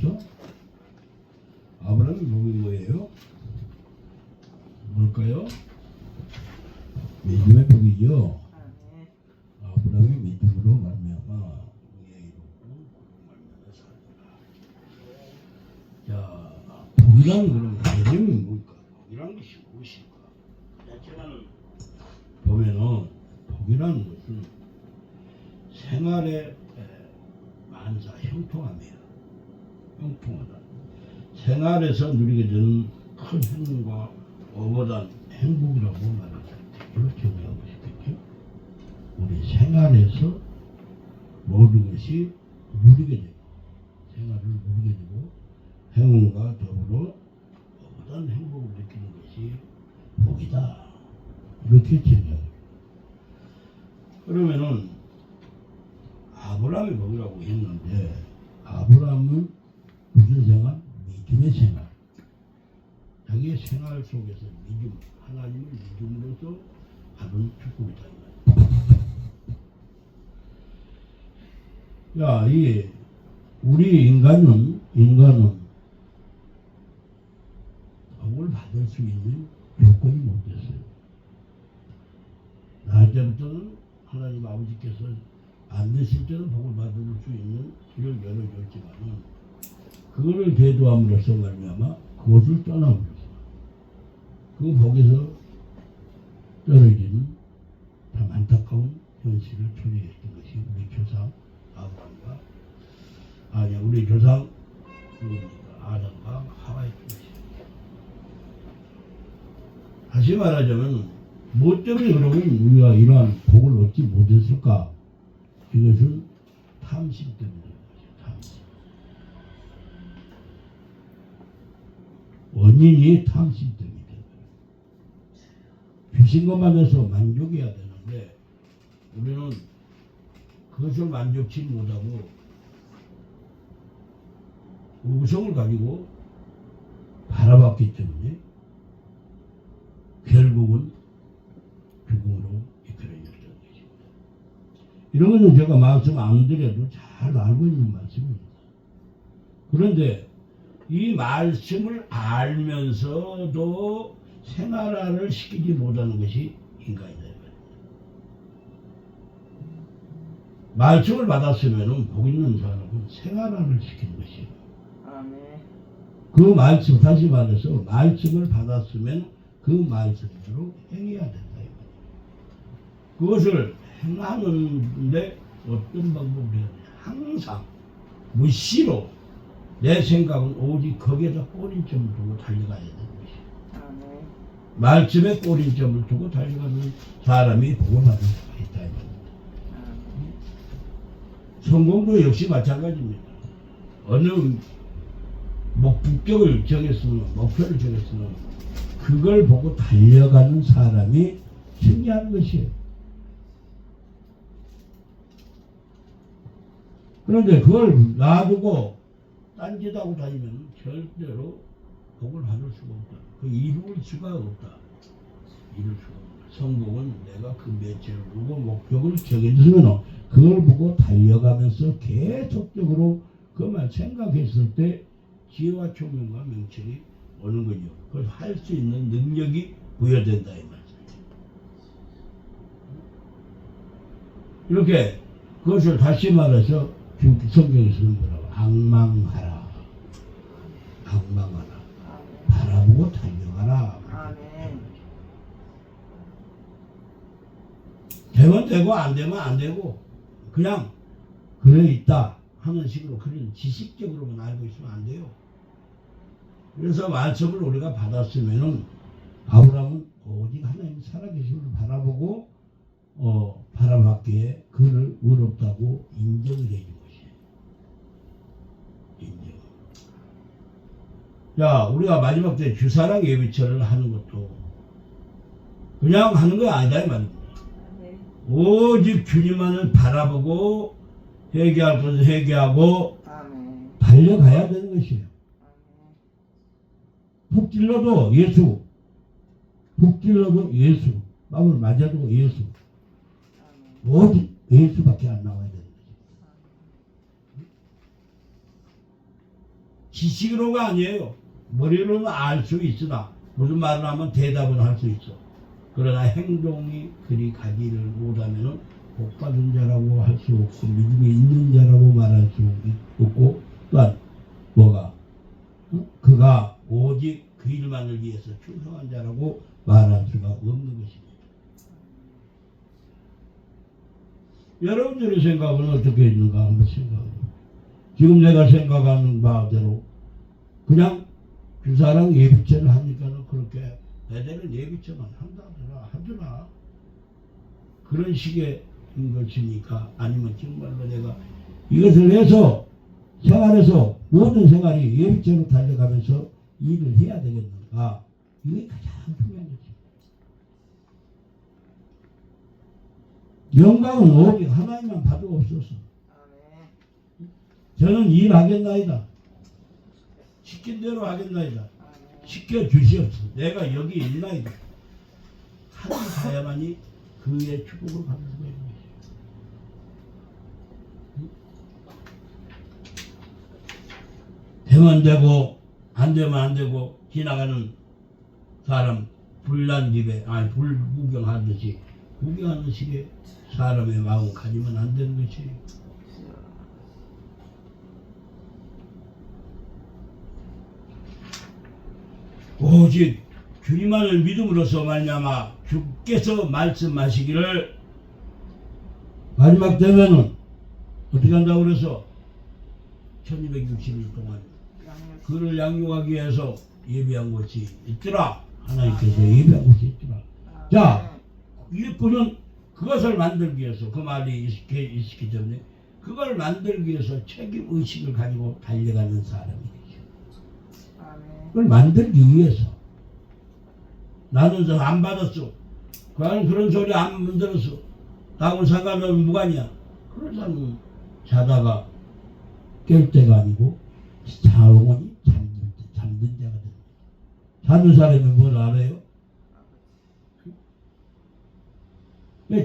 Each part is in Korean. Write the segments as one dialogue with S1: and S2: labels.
S1: 복이죠. 아브라함의 복이 뭐예요? 뭘까요? 믿음의 복이죠. 아브라함이 믿음으로 말미암아 의에 이르고 말미암아 살리라. 자, 복이라는 그런 개념이 뭘까? 복이라는 것이 무엇일까? 제가는 보면은 복이라는 것은 생활의 만사 형통함이에요. 형통하다. 생활에서 누리게 되는 큰 행운과 어머단 행복이라고 말할 수 있죠. 이렇게 정의하고 싶겠죠. 우리 생활에서 모든 것이 누리게 되고 생활을 누리게 되고 행운과 더불어 어머단 행복을 느끼는 것이 복이다. 이렇게 정의하고. 그러면은 아브라함의 복이라고 했는데 아브라함은 무슨 생활? 믿음의 생활. 자기의 생활 속에서 믿음, 하나님을 믿음으로써 받은 축복이다. 야, 이 우리 인간은 복을 받을 수 있는 조건이 못 됐어요. 날 때부터는 하나님 아버지께서 안 되실 때는 복을 받을 수 있는 길을 열어줬지만은 그거를 대도함으로써 말미암아 그것을 떠남으로써 그 복에서 떨어지는 참 안타까운 현실을 초래했던 것이 우리 조상 아브라함과 우리 조상 아담과 하와였던 것입니다. 다시 말하자면 뭐 때문에 그러면 우리가 이러한 복을 얻지 못했을까? 이것은 탐심 때문인 것이죠. 탐심. 원인이 탐심 때문이다. 주신 것만 해서 만족해야 되는데 우리는 그것을 만족치 못하고 우성을 가지고 바라봤기 때문에 결국은 죽음으로 이끌어졌던 것입니다. 이런 것은 제가 말씀 안 드려도 잘 알고 있는 말씀입니다. 그런데 이 말씀을 알면서도 생활화를 시키지 못하는 것이 인간이다. 말씀을 받았으면 복 있는 사람은 생활화를 시키는 것이에요. 그 말씀, 다시 말해서 말씀을 받았으면 그 말씀대로 행해야 된다. 그것을 행하는데 어떤 방법을 해야 되냐. 항상 무시로 내 생각은 오직 거기에다 꼬린점을 두고 달려가야 되는 것이에요. 말씀에 꼬린점을 두고 달려가는 사람이 복을 받을 수가 있다. 성공도 역시 마찬가지입니다. 어느 목표를 정했으면 그걸 보고 달려가는 사람이 승리하는 것이에요. 그런데 그걸 놔두고 딴짓하고 다니면 절대로 복을 받을 수가 없다. 그 이룰 수가 없다. 이룰 수가 없다. 성공은 내가 그 매체를 보고 목표를 정해주면 그걸 보고 달려가면서 계속적으로 그만 생각했을 때 지혜와 총명과 명철이 오는 거죠. 그걸 할 수 있는 능력이 부여된다 이 말이죠. 이렇게 그것을 다시 말해서 성경에서는 뭐라고? 악망하라. 바라보고 달려가라. 되면 되고 안 되면 안 되고 그냥 그래 있다 하는 식으로 그런 지식적으로만 알고 있으면 안 돼요. 그래서 말씀을 우리가 받았으면은 아브라함은 오직 하나님 살아계심을 바라보고 바라봤기에 그를 의롭다고 인정을 해준 것이에요. 인정. 자, 우리가 마지막 때 주사랑 예비철을 하는 것도 그냥 하는 거 아니다 이 말입니다. 오직 주님만을 바라보고 회개할 것은 회개하고 달려가야 되는 것이에요. 푹 찔러도 예수, 마음을 맞아도 예수, 오직 예수밖에 안 나와야 되는 거죠. 지식으로가 아니에요. 머리로는 알 수 있으나 무슨 말을 하면 대답은 할 수 있어. 그러나 행동이 그리 가지를 못하면은 복받은 자라고 할 수 없고 믿음이 있는 자라고 말할 수 없고 또한 뭐가 그가 오직 그 일만을 위해서 충성한 자라고 말할 수가 없는 것입니다. 여러분들의 생각은 어떻게 있는가 한번 생각해요. 지금 내가 생각하는 바대로 그냥 주사랑 예비체를 하니까는 그렇게 애들은 예비체만 하더라 그런 식의 것입니까? 아니면 정말로 내가 이것을 해서 생활에서 모든 생활이 예비체로 달려가면서 일을 해야 되겠는가? 이게 가장 중요한 거지. 영광은 오직 하나님만 받고 없어서 저는 일하겠나이다. 시킨 대로 하겠나이다. 시켜주시옵소서. 내가 여기 있나이다. 하나님 가야만이 그의 축복을 받는 수가 있는 것이에요. 되면 되고 안 되면 안 되고 지나가는 사람 불난 집에 불 구경하듯이 구경하는 식의 사람의 마음 가지면 안 되는 것이에요. 오직 주님만을 믿음으로써 말미암아 주께서 말씀하시기를 마지막 되면은 어떻게 한다고 그래서 1260일 동안 그를 양육하기 위해서 예비한 것이 있더라. 하나님께서 예비한 것이 있더라. 자, 일꾼은 그것을 만들기 위해서 그 말이 있기 때문에 그걸 만들기 위해서 책임의식을 가지고 달려가는 사람이죠. 그걸 만들기 위해서 나는 저 안 받았어. 그런 소리 안 만들었어. 나하고 상관없는 무관이야. 그런 사람은 자다가 깰 때가 아니고 자원이 잠든 자가 됩니다. 자는 사람이 뭘 알아요?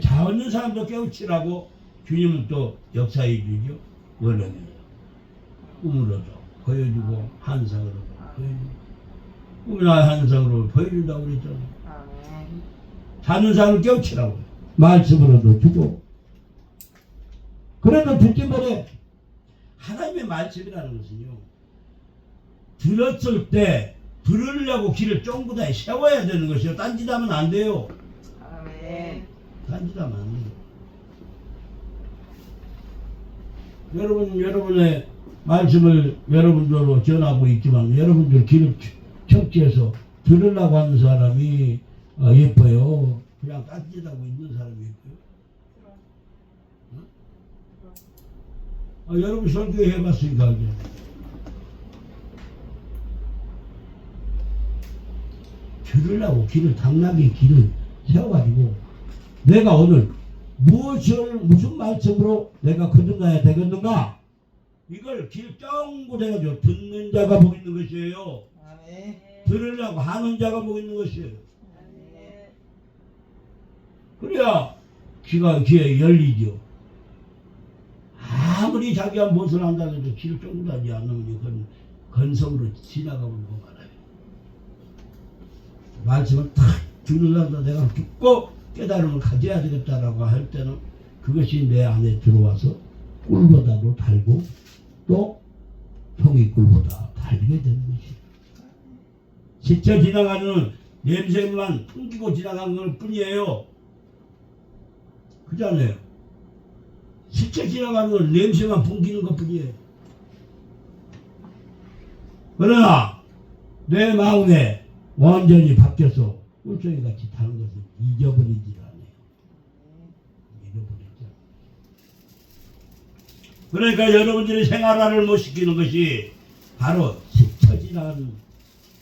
S1: 자는 사람도 깨우치라고 주님은 또 역사해 주죠. 원래는 꿈으로도 보여주고 환상으로도 보여주고 꿈이나 환상으로 보여준다고 그랬잖아요. 자는 사람을 깨우치라고 말씀으로도 주고. 그래도 듣기 뭐래? 하나님의 말씀이라는 것은요, 들었을 때 들으려고 귀를 쫑긋하게 세워야 되는 것이요. 딴짓하면 안 돼요. 딴짓하면 안 돼요. 여러분의 말씀을 여러분들로 전하고 있지만 여러분들 귀를 척지해서 들으려고 하는 사람이 예뻐요. 그냥 딴짓하고 있는 사람이 예뻐요. 여러분 설교 해봤으니까 이제. 들으려고 당나귀 길을 세워가지고 내가 오늘 무슨 말씀으로 내가 거듭나야 되겠는가? 이걸 길 쫑긋해가지고 듣는 자가 복 있는 것이에요. 들으려고 하는 자가 복 있는 것이에요. 그래야 귀에 열리죠. 아무리 자기가 무엇을 한다고 해도 귀를 쫑긋하지 않으면 그건 건성으로 지나가는 거 말아요. 말씀을 탁 들으려다 내가 듣고 깨달음을 가져야 되겠다라고 할 때는 그것이 내 안에 들어와서 꿀보다도 달고 또 종이꿀보다 달게 되는 것이에요. 스쳐 지나가는 냄새만 풍기고 지나간 걸 뿐이에요. 그잖아요. 스쳐 지나가는 건 냄새만 풍기는 것 뿐이에요. 그러나 내 마음에 완전히 바뀌어서 꿀송이 같이 다른 것을 잊어버리질 않아요. 잊어버리죠. 그러니까 여러분들이 생활화를 못 시키는 것이 바로 스쳐 지나가는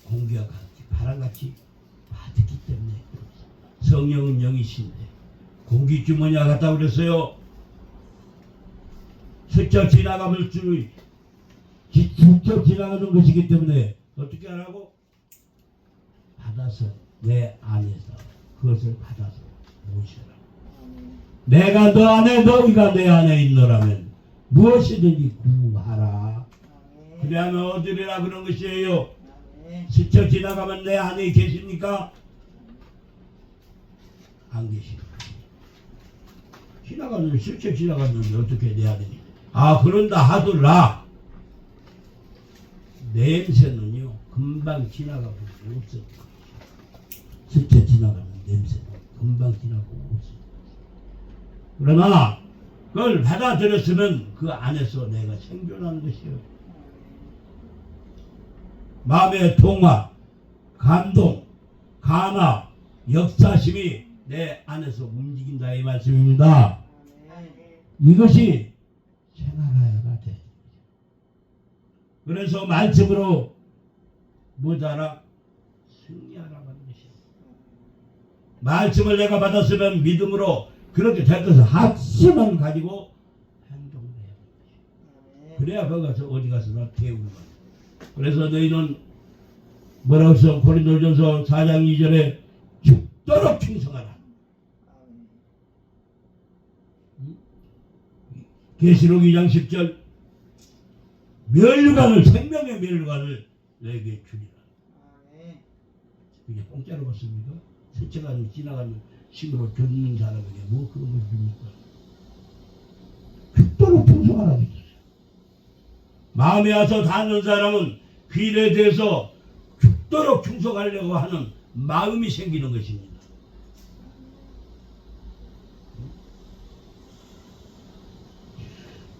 S1: 공기와 같이 바람같이 받았기 때문에 성령은 영이신데 공기 주머니와 같다고 그랬어요. 스쳐 지나가는 것이기 때문에 어떻게 하라고? 받아서 내 안에서 그것을 받아서 모시라. 내가 너 안에 너희가 내 안에 있노라면 무엇이든지 구하라. 그 예배하면 얻으리라 그런 것이에요.
S2: 아멘.
S1: 스쳐 지나가면 내 안에 계십니까? 안 계시고 지나가는 스쳐 지나갔는데 어떻게 내 안에 그런다 하더라. 냄새는요 금방 지나가고 없어요. 스쳐 지나가는 냄새는 금방 지나고 없어요. 그러나 그걸 받아들였으면 그 안에서 내가 생존하는 것이요. 마음의 동화, 감동, 간화, 역사심이 내 안에서 움직인다 이 말씀입니다. 이것이 생활화가 돼. 그래서 말씀으로 뭐더라? 승리하라고 하는 것이야. 말씀을 내가 받았으면 믿음으로 그렇게 될것을 확신을 가지고 행동을 해야 돼. 그래야 거기 가서 어디 가서 나 배우는 거야. 그래서 너희는 뭐라고 써? 고린도전서 4장 2절에 죽도록 충성하라. 계시록 2장 10절 멸류관을 생명의 멸류관을 너에게 주리라. 이게 공짜로 받습니까? 스쳐가는 지나가는 식으로 듣는 사람에게 뭐 그런 걸 줍니까? 죽도록 충성하라고 했어요. 마음에 와서 닿는 사람은 그 일에 대해서 죽도록 충성하려고 하는 마음이 생기는 것입니다.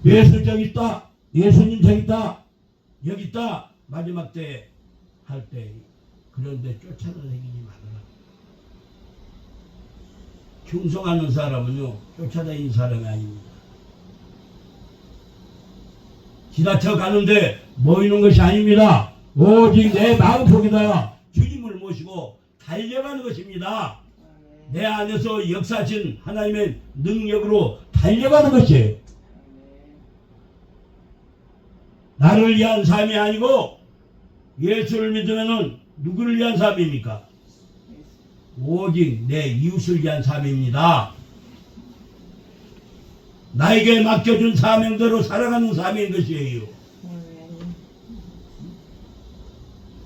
S1: 예수 저기 있다. 예수님 저기 있다. 여기 있다. 마지막 때 할 때 그런데 쫓아다니지 말아라. 충성하는 사람은요 쫓아다니는 사람이 아닙니다. 지나쳐 가는데 모이는 것이 아닙니다. 오직 내 마음속에다가 주님을 모시고 달려가는 것입니다. 내 안에서 역사하신 하나님의 능력으로 달려가는 것이에요. 나를 위한 삶이 아니고 예수를 믿으면은 누구를 위한 삶입니까? 오직 내 이웃을 위한 삶입니다. 나에게 맡겨준 사명대로 살아가는 삶인 것이에요.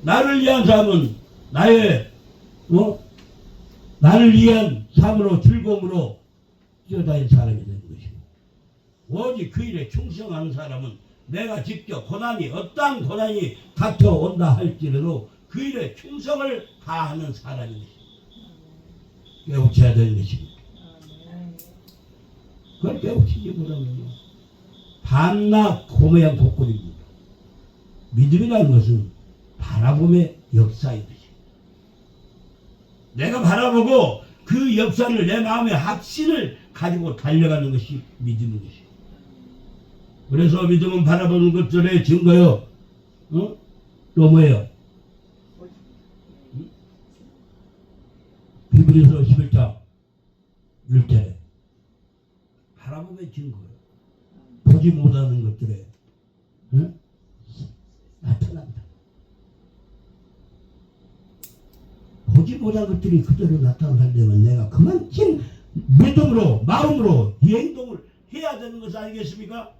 S1: 나를 위한 삶은 나를 위한 삶으로 즐거움으로 뛰어다니는 사람이 되는 것이고 오직 그 일에 충성하는 사람은 내가 직접 어떠한 고난이 닥쳐온다 할지라도 그 일에 충성을 다하는 사람인 것입니다. 깨우쳐야 되는 것입니다. 그걸 깨우치지 못하면요 밤낮 고모양 복골입니다. 믿음이라는 것은 바라봄의 역사인 것입니다. 내가 바라보고 그 역사를 내 마음의 확신을 가지고 달려가는 것이 믿음인 것입니다. 그래서 믿음은 바라보는 것들의 증거요. 또 뭐예요? 히브리서 11장 1절에 바라봄의 증거요. 보지 못하는 것들에 나타난다. 보지 못한 것들이 그대로 나타나려면 내가 그만큼 믿음으로 마음으로 이 행동을 해야 되는 것 아니겠습니까?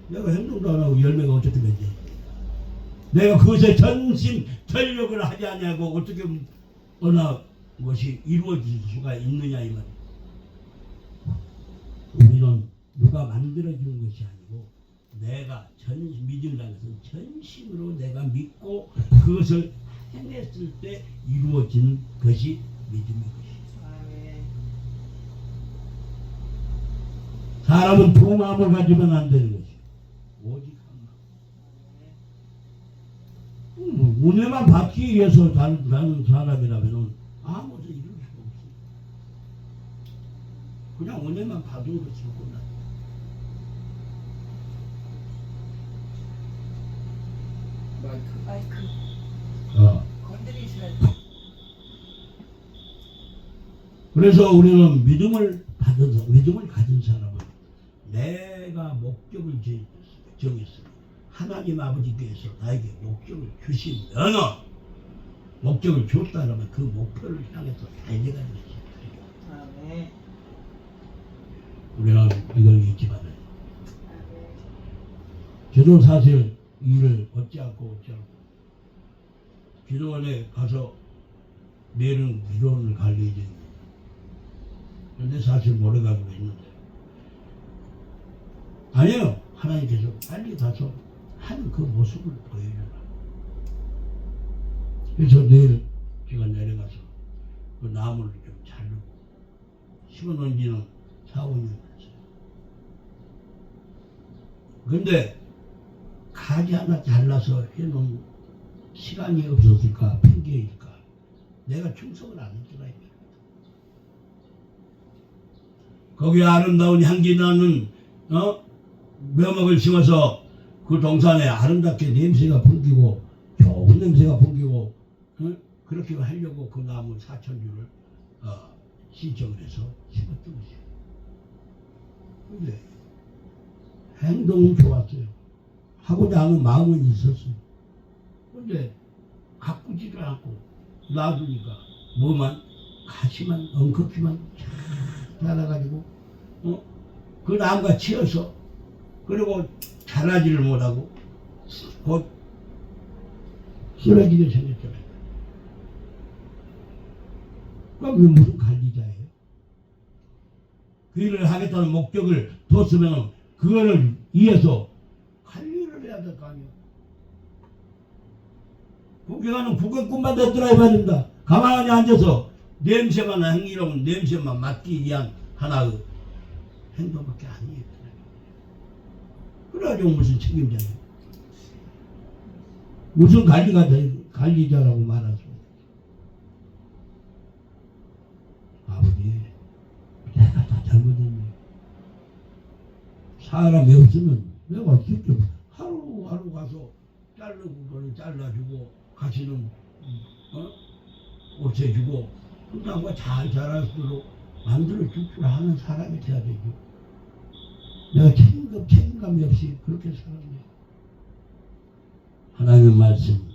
S1: 내가 행동도 안 하고 열매가 어떻게 되지? 내가 그것에 전심 전력을 하지 않냐고 어떻게 어느 것이 이루어질 수가 있느냐 이 말이야. 우리는 누가 만들어주는 것이 아니고 내가 믿음이라는 것은 전심으로 내가 믿고 그것을 행했을 때 이루어지는 것이 믿음인 것이죠. 사람은 두 마음을 가지면 안 되는 것이죠. 오직 한 마음. 은혜만 받기 위해서 사는 사람이라면 아무것도 이룰 수가 없어요. 그냥 은혜만 받은 것으로 끝나.
S2: 마이크. 건드리시면.
S1: 그래서 우리는 믿음을 가진 사람은 내가 목적을 정했습니다. 하나님 아버지께서 나에게 목적을 주시면 목적을 줬다면 그 목표를 향해서 달려가는 것이에요.
S2: 아멘.
S1: 우리는 이걸 잊지 말아요. 저도 사실 일을 어찌않고 기도원에 가서 내일은 기도원을 갈 예정입니다. 그런데 사실 모레가기로 했는데 아니요, 하나님께서 빨리 가서 하는 그 모습을 보여줘라. 그래서 내일 제가 내려가서 그 나무를 좀 자르고 심어놓은 지는 4, 5년 됐어요. 근데 가지 하나 잘라서 해놓은 시간이 없었을까, 핑계일까? 내가 충성을 안 했더라. 거기에 아름다운 향기 나는 묘목을 심어서 그 동산에 아름답게 냄새가 풍기고 좋은 냄새가 풍기고 그렇게 하려고 그 나무 4,000주를 신청을 해서 심었던 것이에요. 근데 행동은 좋았어요. 하고자 하는 마음은 있었어요. 근데 가꾸지를 않고 놔두니까 뭐만 가시만 엉커키만 쫙 자라가지고 그 나무가 치여서 그리고 자라지를 못하고 곧 쓰러지게 생겼잖아요. 그럼 왜 무슨 관리자예요? 그 일을 하겠다는 목적을 뒀으면 그거를 위해서 관리를 해야 될 거 아니에요. 구경하는 구경꾼만 됐더라 이 말입니다. 가만히 앉아서 냄새만 행위로는 냄새만 맡기 위한 하나의 행동밖에 아니에요. 그래가지고 무슨 책임자예요? 무슨 관리자라고 말할 수 없어요. 아버지, 내가 다 잘못했네. 사람이 없으면 내가 직접 하루하루 가서 자르고 거는 잘라주고 가시는 옷해주고 그 나무가 잘 자랄 수 있도록 만들어줄 줄 아는 사람이 돼야 되죠. 내가 책임감이 없이 그렇게 살았네. 하나님의 말씀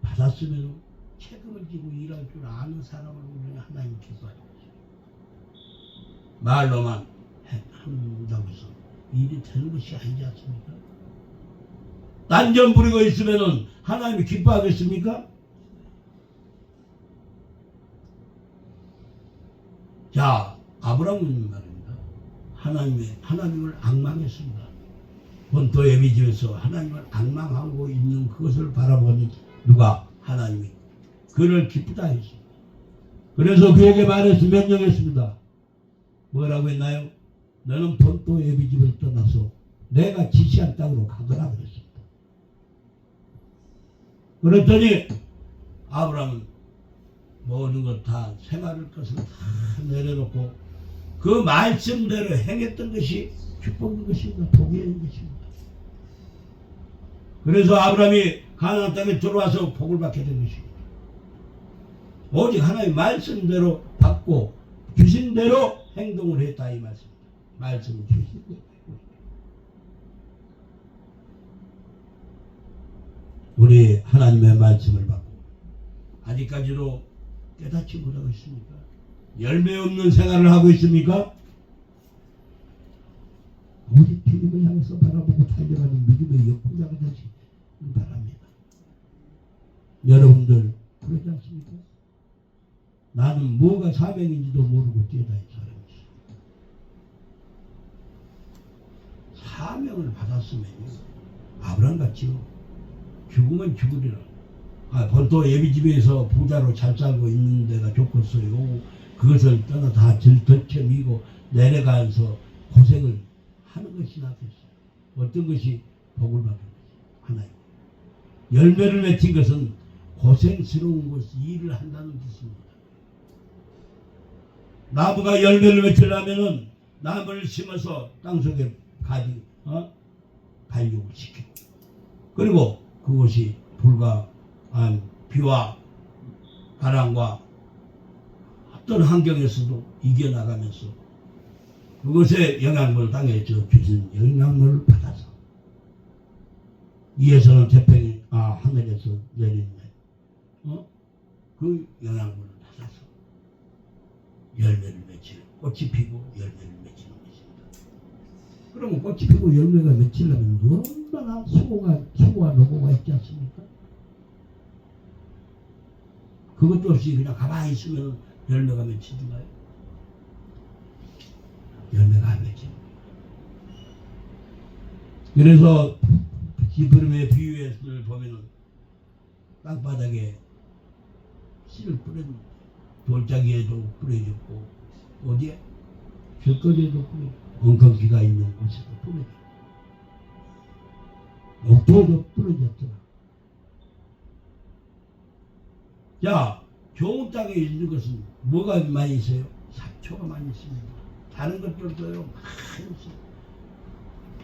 S1: 받았으면 책임을 지고 일할 줄 아는 사람을 우리는 하나님 기뻐하죠. 말로만 한다고 해서 일이 되는 것이 아니지 않습니까? 딴전 부리고 있으면 하나님이 기뻐하겠습니까? 자, 아브라함은 말입니다. 하나님을 앙망했습니다. 본토 예비지에서 하나님을 앙망하고 있는 그것을 바라보니 누가? 하나님이 그를 기쁘다 했습니다. 그래서 그에게 말해서 명령했습니다. 뭐라고 했나요? 너는 본토 예비집을 떠나서 내가 지시한 땅으로 가거라 그랬습니다. 그랬더니 아브라함은 모든 것 다 생활할 것을 다 내려놓고 그 말씀대로 행했던 것이 축복인 것입니다. 복인 것입니다. 그래서 아브라함이 가나안 땅에 들어와서 복을 받게 된 것입니다. 오직 하나님의 말씀대로 받고 주신 대로 행동을 했다 이 말씀입니다. 말씀을 주신 대로. 우리 하나님의 말씀을 받고 아직까지도 깨닫지 못하고 있습니까? 열매 없는 생활을 하고 있습니까? 오직 주님을 향해서 바라보고 달려가는 믿음의 역부자가 되시기 바랍니다. 여러분들 그러지 않습니까? 나는 뭐가 사명인지도 모르고 뛰어다닌 사람이지. 사명을 받았으면 아브라함 같지요. 죽으면 죽으리라. 본토 예비집에서 부자로 잘 살고 있는 데가 좋겠어요. 그것을 떠나 다 들쳐미고 내려가서 고생을 하는 것이 낫겠어요. 어떤 것이 복을 받는 것이 하나님. 열매를 맺힌 것은 고생스러운 것 일을 한다는 뜻입니다. 나무가 열매를 맺으려면은 나무를 심어서 땅속에 발육을 시키고 그리고 그것이 불과 비와 바람과 어떤 환경에서도 이겨나가면서 그것의 영향을 땅에서 주신 영향을 받아서 위에서는 태평이 하늘에서 내리는 그 영향을 받아서 열매를 맺히는 꽃이 피고 열매를 맺히는 것입니다. 그러면 꽃이 피고 열매가 맺히려면 얼마나 수고와 노고가 있지 않습니까? 그것도 없이 그냥 가만히 있으면 열매가 맺히던가요? 열매가 안 맺힙니다. 그래서 기브름의 비유를 보면은 땅바닥에 씨를 뿌렸는데 돌짝이에도 뿌려졌고 어디에? 길거리에도 뿌려졌고 엉겅퀴가 있는 곳에도 뿌려졌고 옥토에도 뿌려졌더라. 자, 좋은 땅에 있는 것은 뭐가 많이 있어요? 잡초가 많이 있습니다. 다른 것들도요 많이 있어요.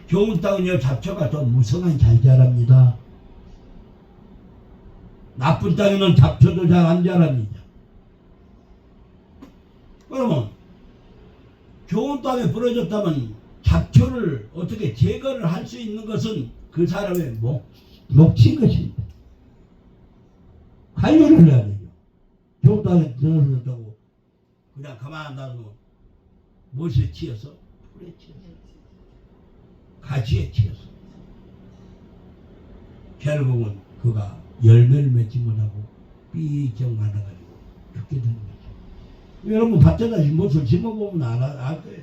S1: 좋은 땅은요 잡초가 더 무성하게 잘 자랍니다. 나쁜 땅에는 잡초도 잘 안 자랍니다. 그러면 좋은 땅에 부러졌다면 잡초를 어떻게 제거를 할 수 있는 것은 그 사람의 몫인 것입니다. 관리를 해야 되죠. 좋은 땅에 부러졌다고 그냥 가만 놔두면 무엇에 치여서? 풀에 치여서 가지에 치여서 결국은 그가 열매를 맺지 못하고 삐쩍 말아가지고 죽게 되는 거죠. 여러분 밭에다 무엇을 심어보면 알 거예요.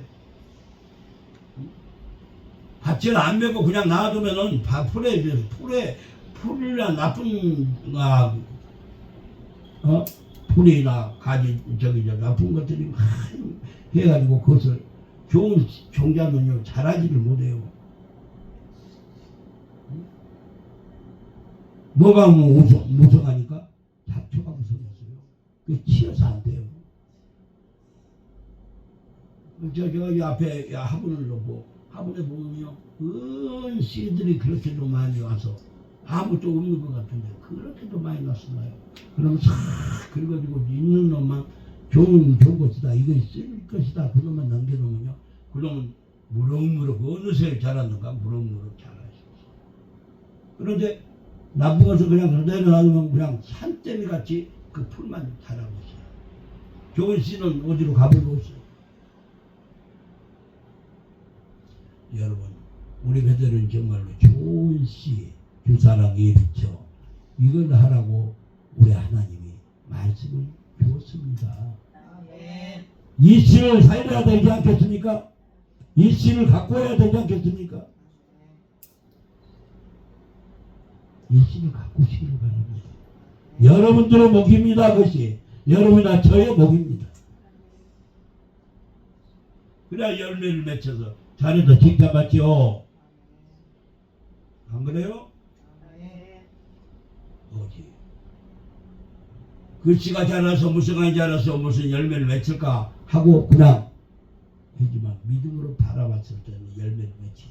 S1: 밭을 안 메고 그냥 놔두면은 풀이나 나쁜 풀이나 가지 나쁜 것들이 많이 해가지고 그것을 좋은 종자는요 자라지를 못해요. 뭐가 무성하니까? 잡초가 무성했어요. 그 치여서 안 돼요. 저기 앞에 화분을 놓고 화분에 보면요 씨들이 그렇게도 많이 와서 아무것도 없는 것 같은데 그렇게도 많이 났어요. 그러면 싹 긁어지고 있는 놈만 좋은 것이다 이거 쓸 것이다 그놈만 남겨놓으면요 그놈은 무럭무럭 어느새 자랐는가 무럭무럭 자라있어요. 그런데 나쁜 것을 그냥 그대로 놔두면 그냥 산더미 같이 그 풀만 자라고 있어요. 좋은 씨는 어디로 가보고 있어요. 여러분 우리 배들은 정말로 좋은 씨 주사랑에 비쳐 이걸 하라고 우리 하나님이 말씀을 주었습니다. 이 씨를 살려야 되지 않겠습니까? 이 씨를 갖고 해야 되지 않겠습니까? 이 씨를 갖고 싶기를 바랍니다. 여러분들의 목입니다. 그것이 여러분이나 저의 목입니다. 그래야 열매를 맺혀서 자네도 칭찬받지요. 안 그래요? 어디 그 씨가 자라서 무성하게 자라서 무슨 열매를 맺힐까 하고 그냥 하지만 믿음으로 바라봤을 때는 열매를 맺히지.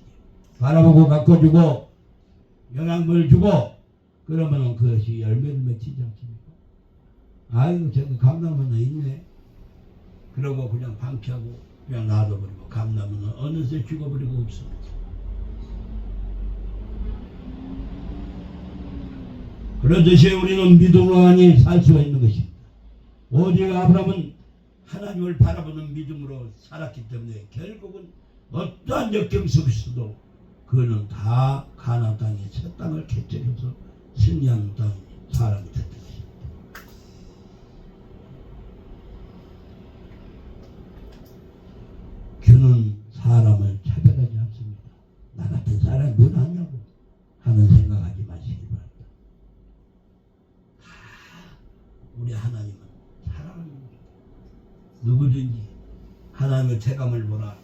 S1: 바라보고 가꿔주고 영양분을 주고 그러면 그것이 열매를 맺히지 않습니까? 아이고 저거 감나무는 있네. 그러고 그냥 방치하고 그냥 놔둬버리고 감나무는 어느새 죽어버리고 없습니다. 그러듯이 우리는 믿음으로만이 살 수가 있는 것입니다. 오직 아브라함은 하나님을 바라보는 믿음으로 살았기 때문에 결국은 어떠한 역경 속에서도 그는 다 가나안 땅의 새 땅을 개척해서 승리하는 땅의 사람이 됐던 것입니다. 주는 사람을 차별하지 않습니다. 나 같은 사람이 뭘 하냐고 하는 생각하지 마시기 바랍니다. 우리 하나님은 사랑하는 겁니다. 누구든지 하나님의 체감을 보라.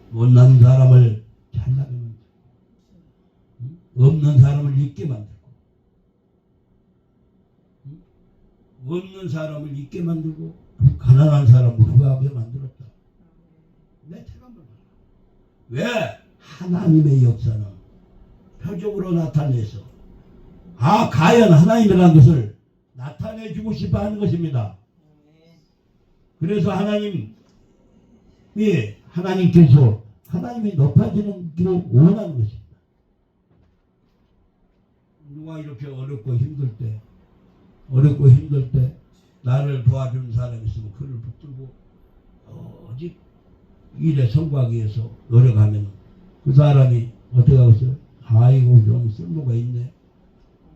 S1: 못난 사람을 잘나게 만들고 없는 사람을 있게 만들고 없는 사람을 있게 만들고 가난한 사람을 후하게 만들었다. 내 체감을 보라. 왜? 하나님의 역사는 표적으로 나타내서 과연 하나님이라는 것을 나타내주고 싶어 하는 것입니다. 그래서 하나님께서 하나님이 높아지는 길을 원하는 것입니다. 누가 이렇게 어렵고 힘들 때 나를 도와주는 사람이 있으면 그를 붙들고 오직 일에 성공하기 위해서 노력하면 그 사람이 어떻게 하겠어요? 아이고 좀 쓸모가 있네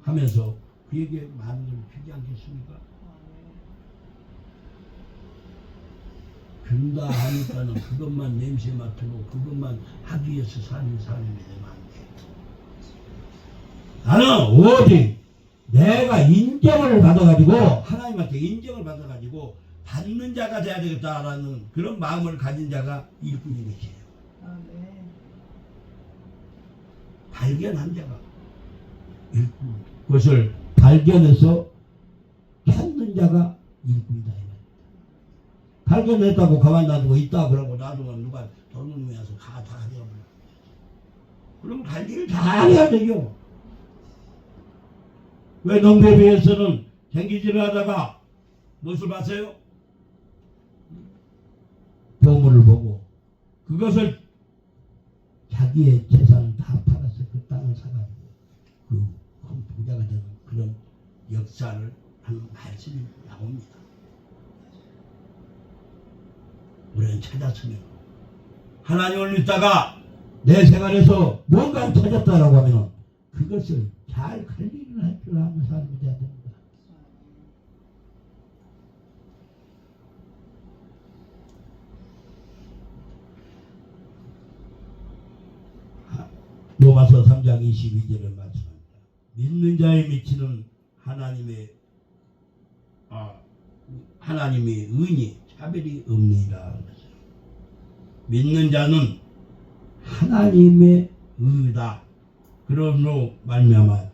S1: 하면서 그에게 많은 걸 주지 않겠습니까? 준다 하니까는 그것만 냄새 맡고 그것만 하기 위해서 사는 사람이 되면 안 돼. 나는 오직 내가 인정을 받아가지고 하나님한테 인정을 받아가지고 받는 자가 돼야 되겠다라는 그런 마음을 가진 자가 일꾼인 것이에요. 발견한 자가 일꾼. 그것을 발견해서 찾는 자가 일꾼이다. 발견했다고 가만 놔두고 있다 그러고 놔두면 누가 돈을 모여서 다 가져가버려. 그럼 관리를 다 해야 되죠. 왜 농대비에서는 쟁기질을 하다가 무엇을 봤어요? 보물을 보고 그것을 자기의 재산을 다 팔아서 그 땅을 사가지고 그 부자가 되는 그런 역사를 하는 말씀이 나옵니다. 우리는 찾았으면 하나님을 믿다가 내 생활에서 뭔가를 찾았다라고 하면 그것을 잘 관리를 할 줄 아는 사람이 돼야 됩니다. 로마서 3장 22절을 말씀합니다. 믿는 자의 미치는 하나님의 은이 차별이 없느니라. 믿는 자는 하나님의 의다. 그러므로 말미암아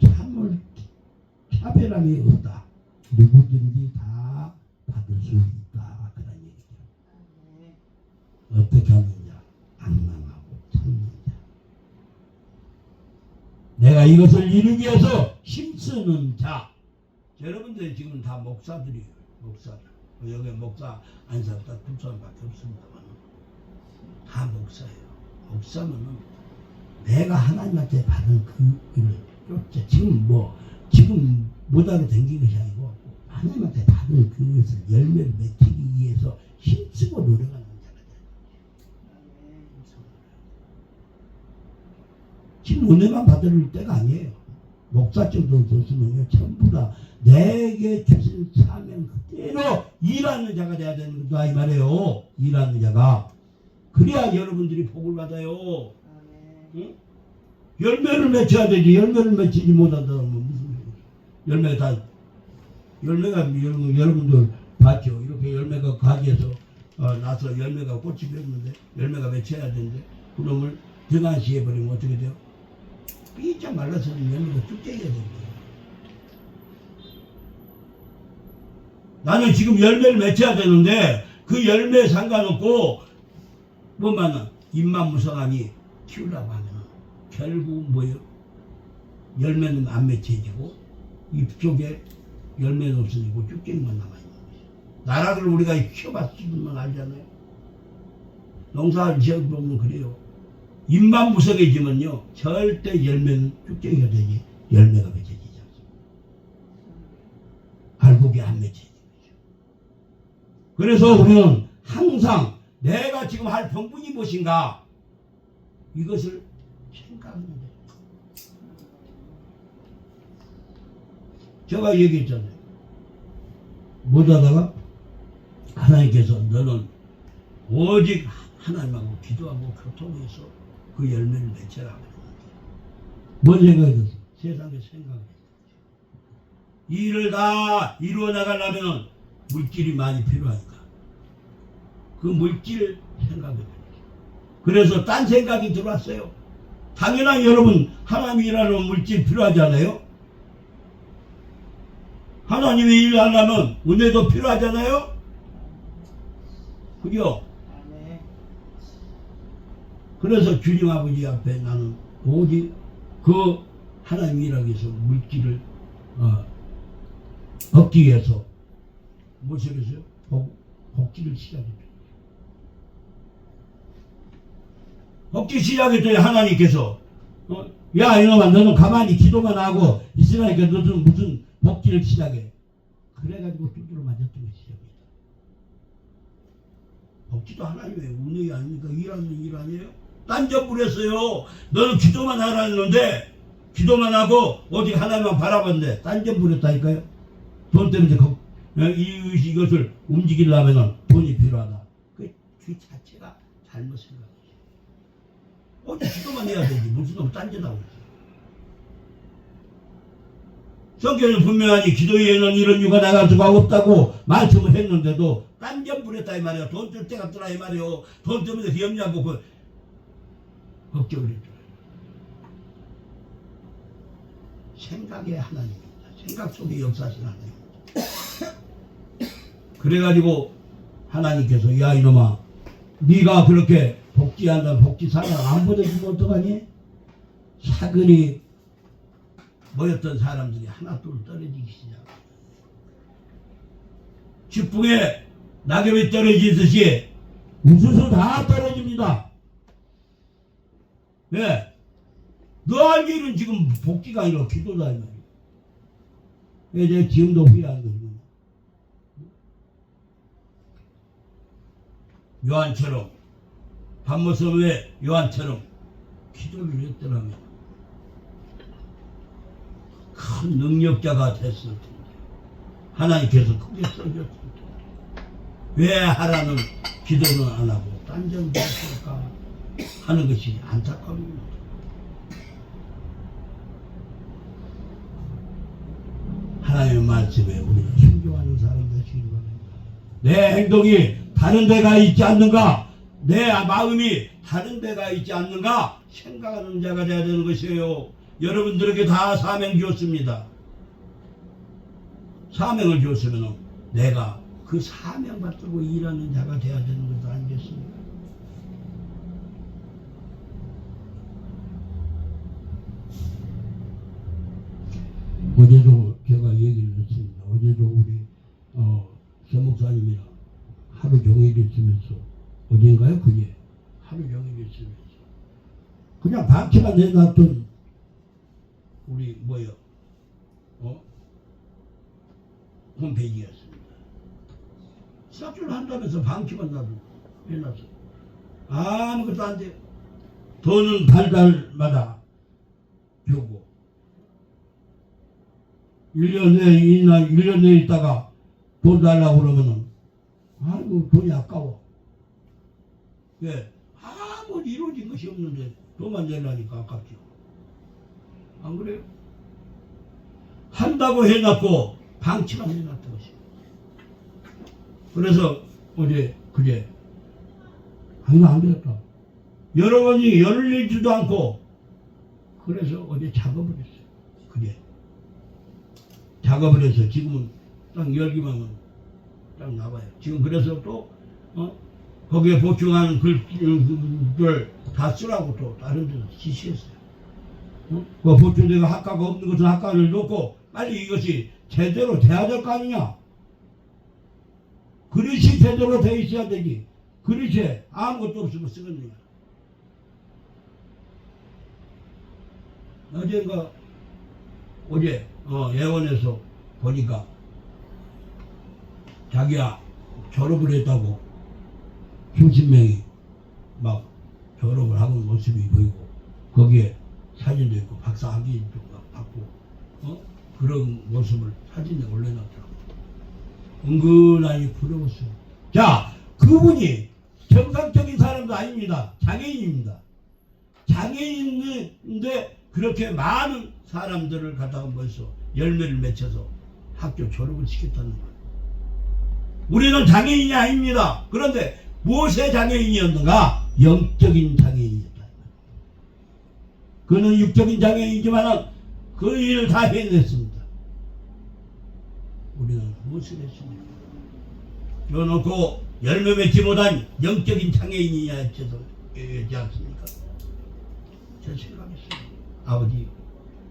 S1: 차별함이 없다. 누구든지 다 받을 수 있다. 그런 얘기죠. 어떻게 하느냐? 악망하고 참는 자. 내가 이것을 이루기 위해서 힘쓰는 자. 여러분들 지금 다 목사들이에요. 목사들. 여기 목사 안 살다 두 사람밖에 없습니다만 다 목사예요. 목사면은 내가 하나님한테 받은 그 일을 쫓아 지금 못하게 댕긴 것이 아니고 하나님한테 받은 그것을 열매를 맺기 위해서 힘쓰고 노력하는 자가 돼요. 지금 은혜만 받을 때가 아니에요. 목사증도 줬으면요 전부 다 내게 주신 사명 그대로 일하는 자가 돼야 되는 거다 이 말이에요. 일하는 자가. 그래야 여러분들이 복을 받아요. 응? 열매를 맺혀야 되지. 열매를 맺히지 못한다면 무슨 열매가 여러분들 봤죠. 이렇게 열매가 가지에서 나서 열매가 꽃이 피었는데 열매가 맺혀야 되는데 그놈을 등한시해버리면 어떻게 돼요? 삐쩍 말라서 열매가 쭉째기가 됩니다. 나는 지금 열매를 맺혀야 되는데 그 열매에 상관없고 뭐만 입만 무성하니 키우려고 하면 결국 뭐예요? 열매는 안 맺혀지고 입 쪽에 열매는 없어지고 쭉쟁이만 남아있는 거죠. 나락을 우리가 키워봤으면 알잖아요. 농사 지어보면 그래요. 입만 무성해지면요 절대 열매는 쭉쟁이가 되지 열매가 맺혀지지 않습니다. 알곡이 안 맺혀지죠. 그래서 우리는 항상 내가 지금 할 본분이 무엇인가 이것을 생각하는 거예요. 제가 얘기했잖아요. 못하다가 하나님께서 너는 오직 하나님하고 기도하고 교통해서 그 열매를 맺혀라. 뭔 생각이 들었어? 세상의 생각이. 이 일을 다 이루어 나가려면 물질이 많이 필요하니까. 그 물질 생각이 들었어요. 그래서 딴 생각이 들어왔어요. 당연히 여러분 하나님이라는 물질 필요하잖아요. 하나님이 일하려면 은혜도 필요하잖아요. 그죠? 그래서 주님 아버지 앞에 나는 오직 그 하나님 일하기 위해서 물질을 얻기 위해서 무엇을 했어요? 복지를 시작했죠. 복지 시작했더니 하나님께서 야 이놈아 너는 가만히 기도만 하고 있으라니까 너는 무슨 복지를 시작해. 그래가지고 두드러 맞았던 게 시작입니다. 복지도 하나님의 은혜가 아닙니까? 일하는 일 아니에요? 딴짓 부렸어요. 너는 기도만 하라 했는데 기도만 하고 오직 하나님만 바라봤는데 딴짓 부렸다니까요. 돈 때문에 이것을 움직이려면 돈이 필요하다. 그 자체가 잘못 생각이지. 오직 기도만 해야 되지. 무슨 놈 딴짓하고 있어. 성경에는 분명하니 기도에는 이런 유가 나갈 수가 없다고 말씀을 했는데도 딴짓 부렸다 이 말이야. 돈 줄 때가 없더라 이 말이요. 돈 때문에 염려하고 걱정을 했더라. 생각의 하나님입니다. 생각 속에 역사하신 하나님. 그래가지고 하나님께서 야 이놈아 네가 그렇게 복지한다 복지 사랑 안 보내주면 어떡하니? 사근이 모였던 사람들이 하나 둘 떨어지기 시작. 직풍에 낙엽이 떨어지듯이 우수수 다 떨어집니다. 왜? 너할 일은 지금 복지가 아니라 기도다 이 말이야. 왜 내가 지금도 후회한 거지. 요한처럼 밤모섬의 요한처럼 기도를 했더라면 큰 능력자가 됐을 텐데 하나님께서 크게 써줬을 텐데 왜 하라는 기도는 안 하고 딴짓을 했을까 하는 것이 안타까웁니다. 하나님의 말씀에 우리는 순종하는 사람 되시기 바랍니다. 내 행동이 다른 데가 있지 않는가? 내 마음이 다른 데가 있지 않는가? 생각하는 자가 되어야 되는 것이에요. 여러분들에게 다 사명 주었습니다. 사명을 주었으면 내가 그 사명 받들고 일하는 자가 되어야 되는 것도 아니겠습니까? 어제도 제가 얘기를 했습니다. 어제도 우리 서 목사님이랑 하루 종일 있으면서 어젠가요? 그게 하루 종일 있으면서 그냥 방치만 해놨던 우리 홈페이지였습니다. 싹줄 한다면서 방치만 해놨어. 아무것도 안 돼. 돈은 달달마다 주고 1년 내에 있다가 돈 달라고 그러면은 아이고 돈이 아까워. 왜? 아무 이루어진 것이 없는데 돈만 내려니까 아깝죠. 안 그래요? 한다고 해놨고 방치만 해놨던 것이. 그래서 그제 이거 안 되겠다. 여러 번이 열리지도 않고 그래서 어제 작업을 했어요. 그게 작업을 해서 지금은 딱 열기만 하면 딱 나와요. 지금 그래서 또 거기에 보충하는 글을 다 쓰라고 또 다른 데서 지시했어요. 그 보충되고 학과가 없는 것은 학과를 놓고 빨리 이것이 제대로 돼야 될 거 아니냐. 그릇이 제대로 돼 있어야 되지. 그릇에 아무것도 없으면 쓰겠느냐. 어제 예원에서 보니까 자기야 졸업을 했다고 수십 명이 막 졸업을 하는 모습이 보이고 거기에 사진도 있고 박사 학위도 막 받고 그런 모습을 사진에 올려놨더라고. 은근하니 부러웠어요. 자, 그분이 정상적인 사람도 아닙니다. 장애인입니다. 장애인인데 그렇게 많은 사람들을 갖다가 모여서 열매를 맺혀서 학교 졸업을 시켰다는 거예요. 우리는 장애인이 아닙니다. 그런데 무엇의 장애인이었는가? 영적인 장애인이었다. 그는 육적인 장애인이지만 그 일을 다 해냈습니다. 우리는 무엇을 했습니까? 그러놓고 열매 맺지 못한 영적인 장애인이냐 해서 얘기하지 않습니까? 저 생각했어요. 아버지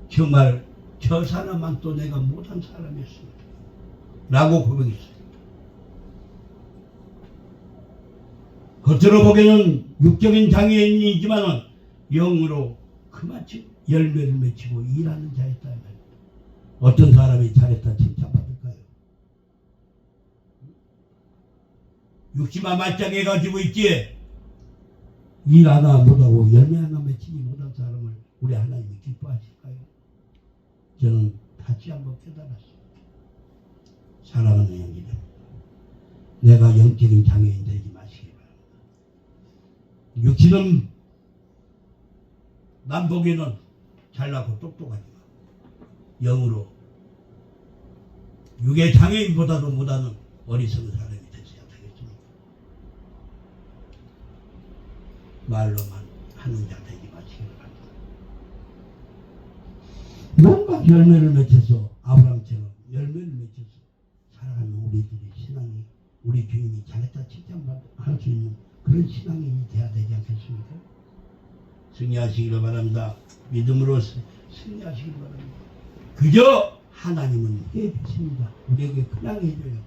S1: 정말 저 사람만 또 내가 못한 사람이었습니다. 라고 고백했어요. 겉으로 보기에는 육적인 장애인이지만 영으로 그만큼 열매를 맺히고 일하는 자였다. 어떤 사람이 잘했다 칭찬받을까요? 육지만 말짱해 가지고 있지 일 하나 못하고 열매 하나 맺히지 못한 사람을 우리 하나님이 기뻐하실까요? 저는 다시 한번 깨달았습니다. 사랑하는 형제들, 내가 영적인 장애인 되지 마시기 바랍니다. 육신은 남 보기에는 잘나고 똑똑하지만 영으로 육의 장애인보다도 못하는 어리석은 사람이 되셔야 되겠습니다. 말로만 하는 자 되지 마시기 바랍니다. 뭔가 열매를 맺혀서 아브라함처럼 열매를 맺혀서 살아가는 우리들의 신앙이 우리 주님이 잘했다 칭찬할 수 있는 그런 신앙이 돼야 되지 않겠습니까? 승리하시기를 바랍니다. 믿음으로 승리하시기를 바랍니다. 그저 하나님은 해주십니다. 우리에게 그냥 해줘요.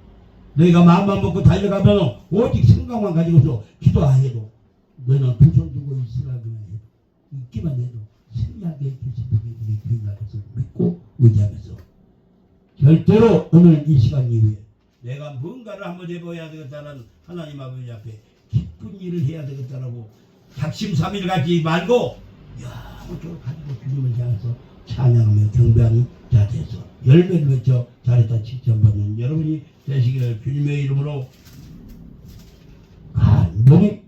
S1: 너희가 마음만 먹고 달려가면 오직 생각만 가지고서 기도해도 너희는 두 손 들고 있으라고만 해도 있기만 해도 승리하게 해주신 분이 우리 주님의 것을 믿고 의지하면서 절대로 오늘 이 시간 이후에 내가 뭔가를 한번 해봐야 되겠다는 하나님 아버지 앞에 기쁜 일을 해야 되겠다라고 작심삼일 가지 말고 영적으로 가지고 주님을 향해서 찬양하며 경배하는 자 돼서 열매를 맺혀 잘했다 칭찬받는 여러분이 되시기를 주님의 이름으로 간절히